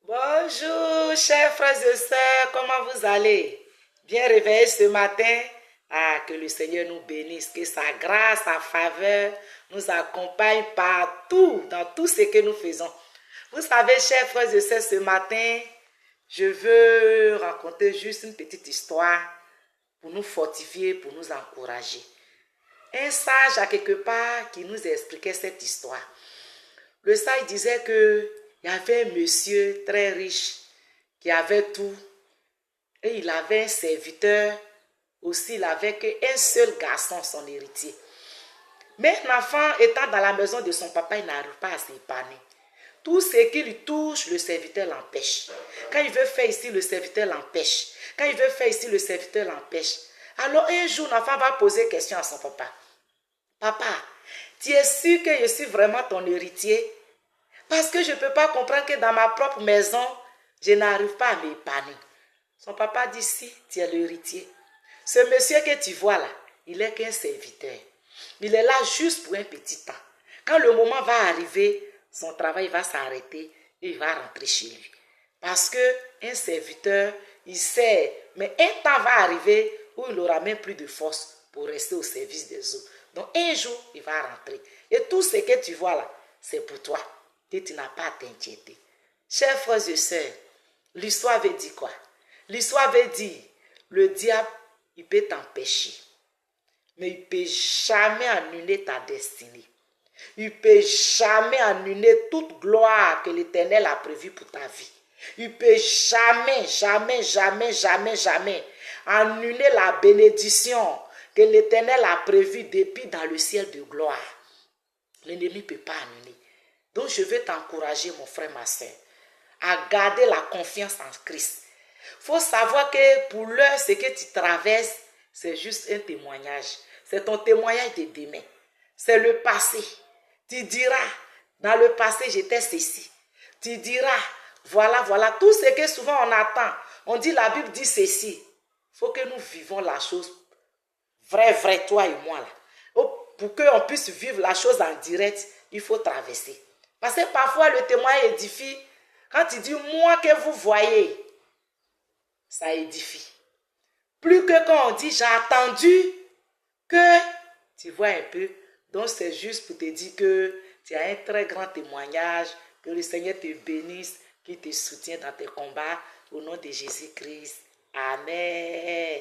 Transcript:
Bonjour, chers frères et sœurs, comment vous allez? Bien réveillés ce matin? Ah, que le Seigneur nous bénisse, que sa grâce, sa faveur nous accompagne partout, dans tout ce que nous faisons. Vous savez, chers frères et sœurs, ce matin, je veux raconter juste une petite histoire pour nous fortifier, pour nous encourager. Un sage à quelque part qui nous expliquait cette histoire. Le sage disait que il y avait un monsieur très riche qui avait tout et il avait un serviteur aussi, il avait qu'un seul garçon, son héritier. Mais l'enfant étant dans la maison de son papa, il n'arrive pas à s'épanouir. Tout ce qui lui touche, le serviteur l'empêche. Quand il veut faire ici, le serviteur l'empêche. Quand il veut faire ici, le serviteur l'empêche. Alors un jour, l'enfant va poser question à son papa. Papa, tu es sûr que je suis vraiment ton héritier? Parce que je ne peux pas comprendre que dans ma propre maison, je n'arrive pas à m'épanouir. Son papa dit, si, tu es l'héritier. Ce monsieur que tu vois là, il est qu'un serviteur. Il est là juste pour un petit temps. Quand le moment va arriver, son travail va s'arrêter et il va rentrer chez lui. Parce qu'un serviteur, il sait, mais un temps va arriver où il n'aura même plus de force pour rester au service des autres. Donc un jour, il va rentrer. Et tout ce que tu vois là, c'est pour toi. Et tu n'as pas à t'inquiéter. Chers frères et sœurs, l'histoire veut dire quoi? L'histoire veut dire, le diable, il peut t'empêcher. Mais il ne peut jamais annuler ta destinée. Il ne peut jamais annuler toute gloire que l'Éternel a prévue pour ta vie. Il ne peut jamais, jamais, jamais, jamais, jamais annuler la bénédiction que l'Éternel a prévue depuis dans le ciel de gloire. L'ennemi ne peut pas annuler. Donc je veux t'encourager, mon frère, ma soeur, à garder la confiance en Christ. Il faut savoir que pour l'heure, ce que tu traverses, c'est juste un témoignage. C'est ton témoignage de demain. C'est le passé. Tu diras, dans le passé, j'étais ceci. Tu diras, voilà, voilà. Tout ce que souvent on attend. On dit, la Bible dit ceci. Il faut que nous vivons la chose vrai, vrai, toi et moi. Là. Pour qu'on puisse vivre la chose en direct, il faut traverser. Parce que parfois, le témoignage édifie. Quand tu dis, moi que vous voyez, ça édifie. Plus que quand on dit, j'ai attendu que tu vois un peu. Donc, c'est juste pour te dire que tu as un très grand témoignage, que le Seigneur te bénisse, qu'il te soutient dans tes combats. Au nom de Jésus-Christ. Amen.